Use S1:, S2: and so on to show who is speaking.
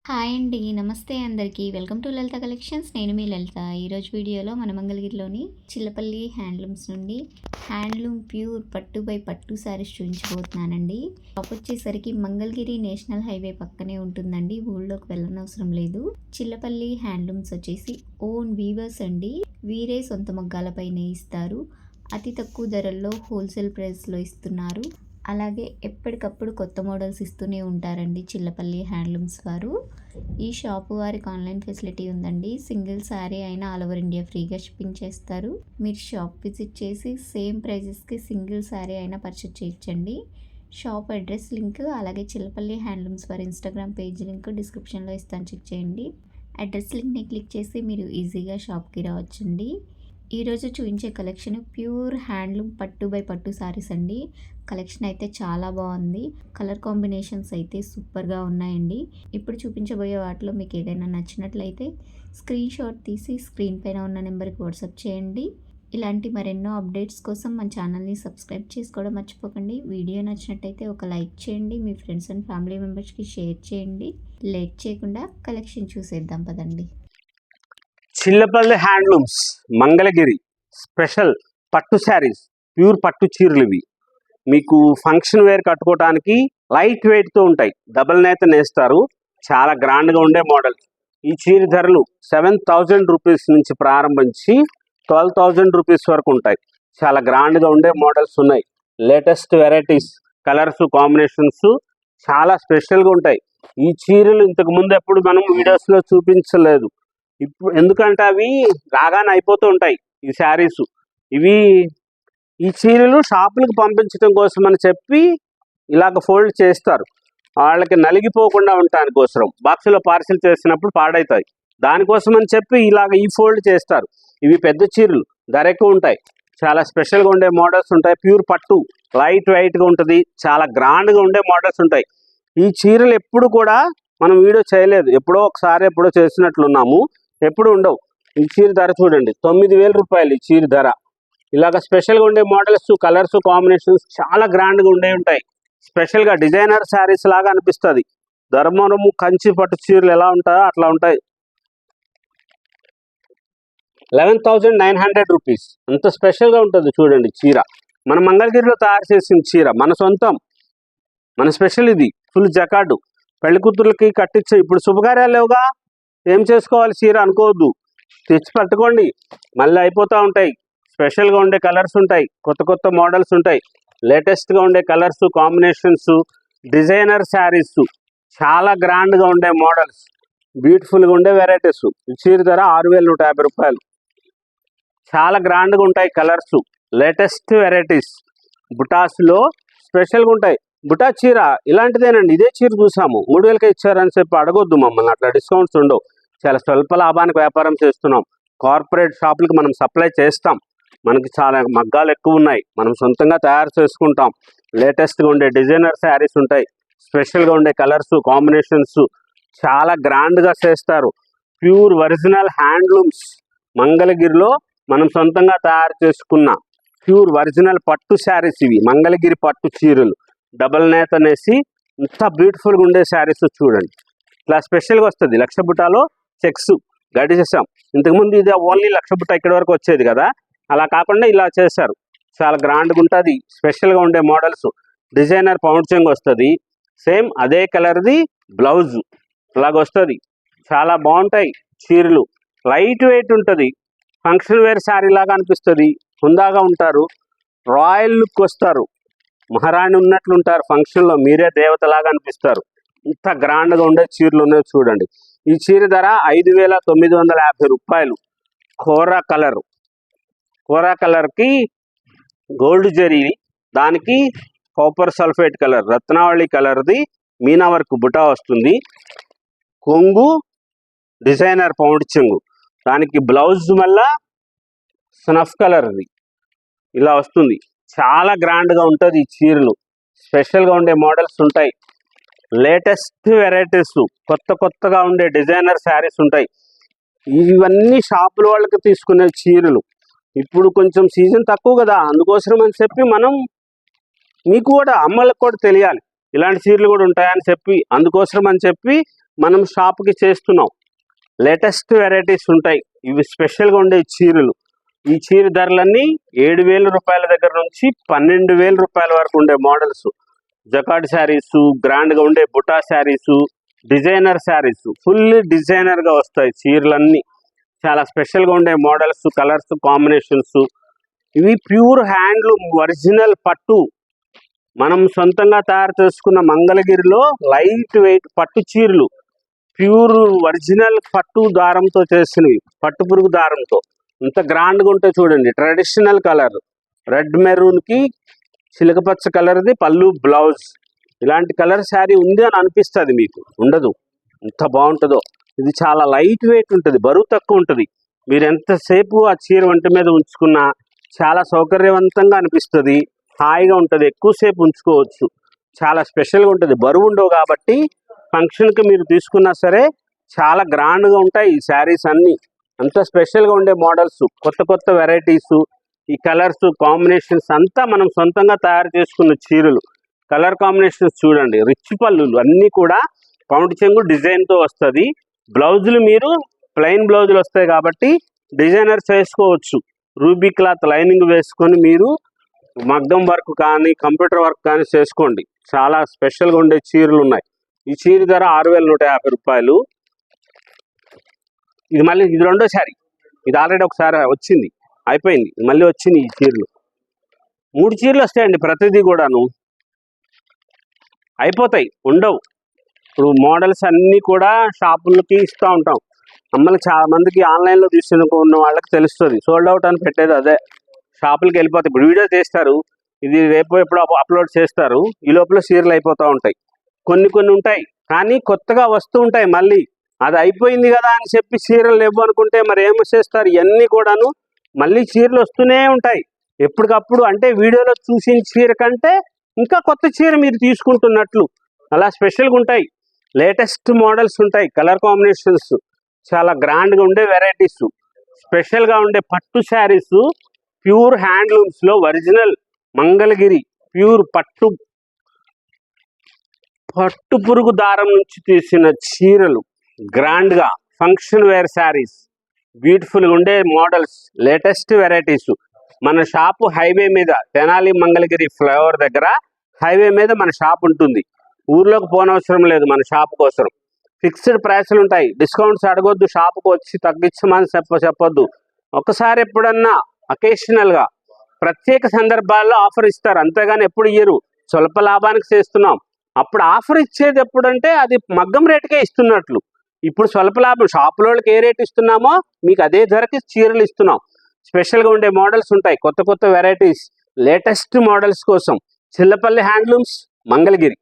S1: Hi అండి. నమస్తే అందరికీ. Welcome to Lalitha collections. నేను మీ లలిత. ఈరోజు వీడియోలో మన మంగళగిరిలోని చిల్లపల్లి హ్యాండ్లూమ్స్ నుండి హ్యాండ్లూమ్ ప్యూర్ పట్టు బై పట్టు శారీస్ చూపించబోతున్నానండి. షాప్ వచ్చేసరికి మంగళగిరి నేషనల్ హైవే పక్కనే ఉంటుందండి. ఊళ్ళోకి వెళ్ళనవసరం లేదు. చిల్లపల్లి హ్యాండ్లూమ్స్ వచ్చేసి ఓన్ వీవర్స్ అండి. వీరే సొంత మగ్గాలపై నేయిస్తారు. అతి తక్కువ ధరల్లో హోల్సేల్ ప్రైస్లో ఇస్తున్నారు. అలాగే ఎప్పటికప్పుడు కొత్త మోడల్స్ ఇస్తూనే ఉంటారండి చిల్లపల్లి హ్యాండ్లూమ్స్ వారు. ఈ షాపు వారికి ఆన్లైన్ ఫెసిలిటీ ఉందండి. సింగిల్ శారీ అయినా ఆల్ ఓవర్ ఇండియా ఫ్రీగా షిప్పింగ్ చేస్తారు. మీరు షాప్ విజిట్ చేసి సేమ్ ప్రైజెస్కి సింగిల్ శారీ అయినా పర్చేజ్ చేయొచ్చండి. షాప్ అడ్రస్ లింక్ అలాగే చిల్లపల్లి హ్యాండ్లూమ్స్ వారి ఇన్స్టాగ్రామ్ పేజ్ లింక్ డిస్క్రిప్షన్లో ఇస్తాను, చెక్ చేయండి. అడ్రస్ లింక్ని క్లిక్ చేసి మీరు ఈజీగా షాప్కి రావచ్చండి. ఈరోజు చూపించే కలెక్షన్ ప్యూర్ హ్యాండ్లూమ్ పట్టు బై పట్టు శారీస్ అండి. కలెక్షన్ అయితే చాలా బాగుంది. కలర్ కాంబినేషన్స్ అయితే సూపర్గా ఉన్నాయండి. ఇప్పుడు చూపించబోయే వాటిలో మీకు ఏదైనా నచ్చినట్లయితే స్క్రీన్ షాట్ తీసి స్క్రీన్ పైన ఉన్న నెంబర్కి వాట్సాప్ చేయండి. ఇలాంటి మరెన్నో అప్డేట్స్ కోసం మన ఛానల్ని సబ్స్క్రైబ్ చేసుకోవడం మర్చిపోకండి. వీడియో నచ్చినట్టయితే ఒక లైక్ చేయండి. మీ ఫ్రెండ్స్ అండ్ ఫ్యామిలీ మెంబర్స్కి షేర్ చేయండి. లేట్ చేయకుండా కలెక్షన్ చూసేద్దాం పదండి.
S2: చిల్లపల్లి హ్యాండ్లూమ్స్ మంగళగిరి స్పెషల్ పట్టు శారీస్, ప్యూర్ పట్టు చీరలు ఇవి. మీకు ఫంక్షన్ వేర్ కట్టుకోవడానికి లైట్ వెయిట్తో ఉంటాయి. డబల్ నేత నేస్తారు. చాలా గ్రాండ్గా ఉండే మోడల్. ఈ చీర ధరలు 7,000 రూపీస్ నుంచి ప్రారంభించి 12,000 రూపీస్ వరకు ఉంటాయి. చాలా గ్రాండ్గా ఉండే మోడల్స్ ఉన్నాయి. లేటెస్ట్ వెరైటీస్, కలర్స్, కాంబినేషన్స్ చాలా స్పెషల్గా ఉంటాయి. ఈ చీరలు ఇంతకు ముందు ఎప్పుడు మనం వీడియోస్లో చూపించలేదు. ఇప్పుడు ఎందుకంటే అవి రాగానే అయిపోతూ ఉంటాయి ఈ శారీస్. ఈ చీరలు షాపులకు పంపించడం కోసం అని చెప్పి ఇలాగ ఫోల్డ్ చేస్తారు. వాళ్ళకి నలిగిపోకుండా ఉండటానికి కోసం బాక్సులో పార్సిల్ చేసినప్పుడు పాడవుతాయి. దానికోసం అని చెప్పి ఇలాగ ఈ ఫోల్డ్ చేస్తారు. ఇవి పెద్ద చీరలు, ధర ఎక్కువ ఉంటాయి. చాలా స్పెషల్గా ఉండే మోడల్స్ ఉంటాయి. ప్యూర్ పట్టు, లైట్ వెయిట్గా ఉంటుంది. చాలా గ్రాండ్గా ఉండే మోడల్స్ ఉంటాయి. ఈ చీరలు ఎప్పుడు కూడా మనం వీడియో చేయలేదు. ఎప్పుడో ఒకసారి ఎప్పుడో చేసినట్లున్నాము, ఎప్పుడు ఉండవు. ఈ చీర ధర చూడండి, 9,000 రూపాయలు ఈ చీర ధర. ఇలాగ స్పెషల్గా ఉండే మోడల్స్, కలర్స్, కాంబినేషన్స్ చాలా గ్రాండ్గా ఉంటాయి. స్పెషల్గా డిజైనర్ శారీస్ లాగా అనిపిస్తుంది. ధర్మవరము కంచి పట్టు చీరలు ఎలా ఉంటాయో అట్లా ఉంటాయి. 11,900 రూపీస్. అంత స్పెషల్గా ఉంటుంది చూడండి చీర. మన మంగళగిరిలో తయారు చేసిన చీర, మన సొంతం, మన స్పెషల్ ఇది. ఫుల్ జకార్డు, పెళ్లి కూతుర్లకి కట్టించే. ఇప్పుడు శుభకార్యాలు లేవుగా, ఏం చేసుకోవాలి చీర అనుకోవద్దు, తెచ్చి పట్టుకోండి, మళ్ళీ అయిపోతూ ఉంటాయి. స్పెషల్గా ఉండే కలర్స్ ఉంటాయి, కొత్త కొత్త మోడల్స్ ఉంటాయి. లేటెస్ట్గా ఉండే కలర్స్, కాంబినేషన్స్, డిజైనర్ శారీస్, చాలా గ్రాండ్గా ఉండే మోడల్స్, బ్యూటిఫుల్గా ఉండే వెరైటీస్. ఈ చీర ధర 6,150 రూపాయలు. చాలా గ్రాండ్గా ఉంటాయి కలర్స్, లేటెస్ట్ వెరైటీస్. బుటాస్లో స్పెషల్గా ఉంటాయి. బుటా చీర ఇలాంటిదేనండి. ఇదే చీర చూసాము, 3,000కే ఇచ్చారని చెప్పి అడగొద్దు మమ్మల్ని. అట్లా డిస్కౌంట్స్ ఉండవు. చాలా స్వల్ప లాభానికి వ్యాపారం చేస్తున్నాం. కార్పొరేట్ షాపులకు మనం సప్లై చేస్తాం. మనకి చాలా మగ్గాలు ఎక్కువ ఉన్నాయి, మనం సొంతంగా తయారు చేసుకుంటాం. లేటెస్ట్గా ఉండే డిజైనర్ శారీస్ ఉంటాయి. స్పెషల్గా ఉండే కలర్స్, కాంబినేషన్స్ చాలా గ్రాండ్గా చేస్తారు. ప్యూర్ ఒరిజినల్ హ్యాండ్లూమ్స్ మంగళగిరిలో మనం సొంతంగా తయారు చేసుకున్న ప్యూర్ ఒరిజినల్ పట్టు శారీస్ ఇవి. మంగళగిరి పట్టు చీరలు డబల్ నేత అనేసి ఇంత బ్యూటిఫుల్గా ఉండే శారీస్ చూడండి. ఇట్లా స్పెషల్గా వస్తుంది. లక్ష బుటాలో చెక్స్ గడి చేసాం. ఇంతకుముందు ఇది ఓన్లీ లక్ష బుట్ట ఇక్కడి వరకు వచ్చేది కదా, అలా కాకుండా ఇలా చేశారు. చాలా గ్రాండ్గా ఉంటుంది. స్పెషల్గా ఉండే మోడల్స్, డిజైనర్ పౌండ్ చెంగు వస్తుంది. సేమ్ అదే కలర్ది బ్లౌజ్ ఇలాగ వస్తుంది. చాలా బాగుంటాయి చీరలు. లైట్ వెయిట్ ఉంటుంది. ఫంక్షన్ వేర్ శారీ లాగా అనిపిస్తుంది. హుందాగా ఉంటారు, రాయల్ లుక్ వస్తారు, మహారాణి ఉన్నట్లుంటారు. ఫంక్షన్లో మీరే దేవతలాగా అనిపిస్తారు. ఇంత గ్రాండ్గా ఉండే చీరలు ఉన్నాయో చూడండి. ఈ చీర ధర 5,950 రూపాయలు. కోరా కలర్, కోరా కలర్కి గోల్డ్ జరీ, దానికి కాపర్ సల్ఫేట్ కలర్, రత్నావళి కలర్ది మీనా వర్క్ బుటా వస్తుంది. కొంగు డిజైనర్ పౌండ్ చెంగు, దానికి బ్లౌజ్ మళ్ళా స్నఫ్ కలర్ది ఇలా వస్తుంది. చాలా గ్రాండ్గా ఉంటుంది ఈ చీరలు. స్పెషల్గా ఉండే మోడల్స్ ఉంటాయి. లేటెస్ట్ వెరైటీస్, కొత్త కొత్తగా ఉండే డిజైనర్ శారీస్ ఉంటాయి. ఇవన్నీ షాపుల వాళ్ళకి తీసుకునే చీరలు. ఇప్పుడు కొంచెం సీజన్ తక్కువ కదా, అందుకోసం అని చెప్పి మనం మీకు కూడా అమ్మలకు కూడా తెలియాలి ఇలాంటి చీరలు కూడా ఉంటాయని చెప్పి, అందుకోసం అని చెప్పి మనం షాప్కి చేస్తున్నాం. లేటెస్ట్ వెరైటీస్ ఉంటాయి. ఇవి స్పెషల్గా ఉండే చీరలు. ఈ చీర ధరలన్నీ 7,000 రూపాయల దగ్గర నుంచి 12,000 రూపాయల వరకు ఉండే మోడల్స్. జకార్డ్ శారీసు, గ్రాండ్గా ఉండే బుటా శారీసు, డిజైనర్ శారీసు, ఫుల్ డిజైనర్గా వస్తాయి చీరలన్నీ. చాలా స్పెషల్గా ఉండే మోడల్స్, కలర్స్, కాంబినేషన్స్. ఇవి ప్యూర్ హ్యాండ్లూమ్ ఒరిజినల్ పట్టు. మనం సొంతంగా తయారు చేసుకున్న మంగళగిరిలో లైట్ వెయిట్ పట్టు చీరలు, ప్యూర్ ఒరిజినల్ పట్టు దారంతో చేసినవి, పట్టు పురుగు దారంతో. ఇంత గ్రాండ్గా ఉంటే చూడండి. ట్రెడిషనల్ కలర్ రెడ్ మెరూన్కి చిలకపచ్చ కలర్ది పళ్ళు, బ్లౌజ్. ఇలాంటి కలర్ శారీ ఉంది అని అనిపిస్తుంది, మీకు ఉండదు. ఎంత బాగుంటుందో. ఇది చాలా లైట్ వెయిట్ ఉంటుంది, బరువు తక్కువ ఉంటుంది. మీరు ఎంతసేపు ఆ చీర వంటి మీద ఉంచుకున్నా చాలా సౌకర్యవంతంగా అనిపిస్తుంది, హాయిగా ఉంటుంది, ఎక్కువసేపు ఉంచుకోవచ్చు. చాలా స్పెషల్గా ఉంటుంది, బరువు ఉండవు కాబట్టి ఫంక్షన్కి మీరు తీసుకున్నా సరే చాలా గ్రాండ్గా ఉంటాయి ఈ శారీస్ అన్నీ. అంత స్పెషల్గా ఉండే మోడల్స్, కొత్త కొత్త వెరైటీసు, ఈ కలర్స్ కాంబినేషన్స్ అంతా మనం సొంతంగా తయారు చేసుకున్న చీరలు. కలర్ కాంబినేషన్స్ చూడండి. రిచ్ పళ్ళులు అన్నీ కూడా పౌండ్ చెంగు డిజైన్తో వస్తుంది. బ్లౌజులు మీరు ప్లెయిన్ బ్లౌజులు వస్తాయి కాబట్టి డిజైనర్ చేసుకోవచ్చు. రూబీ క్లాత్ లైనింగ్ వేసుకొని మీరు మగ్గం వర్క్ కానీ కంప్యూటర్ వర్క్ కానీ చేసుకోండి. చాలా స్పెషల్గా ఉండే చీరలు ఉన్నాయి. ఈ చీర ధర 6,150 రూపాయలు. ఇది రెండో శారీ. ఇది ఆల్రెడీ ఒకసారి వచ్చింది, అయిపోయింది. మళ్ళీ వచ్చింది ఈ చీరలు. 3 చీరలు వస్తాయండి ప్రతిదీ కూడాను. అయిపోతాయి, ఉండవు. ఇప్పుడు మోడల్స్ అన్నీ కూడా షాపులకి ఇస్తూ ఉంటాం. మమ్మల్ని చాలా మందికి ఆన్లైన్లో తీసుకున్న వాళ్ళకి తెలుస్తుంది. సోల్డ్ అవుట్ అని పెట్టేది అదే. షాపులకి వెళ్ళిపోతాయి. ఇప్పుడు వీడియో చేస్తారు, ఇది రేపు ఎప్పుడు అప్లోడ్ చేస్తారు. ఈ లోపల చీరలు అయిపోతూ ఉంటాయి. కొన్ని ఉంటాయి కానీ కొత్తగా వస్తూ ఉంటాయి. మళ్ళీ అది అయిపోయింది కదా అని చెప్పి చీరలు లేవు అనుకుంటే మరి ఏమో చేస్తారు. ఇవన్నీ కూడాను మళ్ళీ చీరలు వస్తూనే ఉంటాయి ఎప్పటికప్పుడు. అంటే వీడియోలో చూసిన చీర కంటే ఇంకా కొత్త చీర మీరు తీసుకుంటున్నట్లు అలా స్పెషల్గా ఉంటాయి. లేటెస్ట్ మోడల్స్ ఉంటాయి, కలర్ కాంబినేషన్స్, చాలా గ్రాండ్గా ఉండే వెరైటీస్, స్పెషల్గా ఉండే పట్టు శారీస్, ప్యూర్ హ్యాండ్లూమ్స్లో ఒరిజినల్ మంగళగిరి ప్యూర్ పట్టు పురుగు దారం నుంచి తీసిన చీరలు, గ్రాండ్గా ఫంక్షన్ వేర్ శారీస్, బ్యూటిఫుల్గా ఉండే మోడల్స్, లేటెస్ట్ వెరైటీస్. మన షాపు హైవే మీద, తెనాలి మంగళగిరి ఫ్లైఓవర్ దగ్గర హైవే మీద మన షాప్ ఉంటుంది. ఊర్లోకి పోనవసరం లేదు మన షాప్ కోసం. ఫిక్స్డ్ ప్రైస్లు ఉంటాయి. డిస్కౌంట్స్ అడగొద్దు, షాపుకు వచ్చి తగ్గించమని చెప్పొద్దు. ఒకసారి ఎప్పుడన్నా అకేషనల్గా ప్రత్యేక సందర్భాల్లో ఆఫర్ ఇస్తారు, అంతేగాని ఎప్పుడు ఇయ్యరు. స్వల్ప లాభానికి చేస్తున్నాం. అప్పుడు ఆఫర్ ఇచ్చేది ఎప్పుడంటే అది మగ్గం రేటుకే ఇస్తున్నట్లు. ఇప్పుడు స్వల్ప లాభం షాపులోకి ఏ రేట్ ఇస్తున్నామో మీకు అదే ధరకి చీరలు ఇస్తున్నాం. స్పెషల్గా ఉండే మోడల్స్ ఉంటాయి, కొత్త కొత్త వెరైటీస్, లేటెస్ట్ మోడల్స్ కోసం చిల్లపల్లి హ్యాండ్లూమ్స్, మంగళగిరి.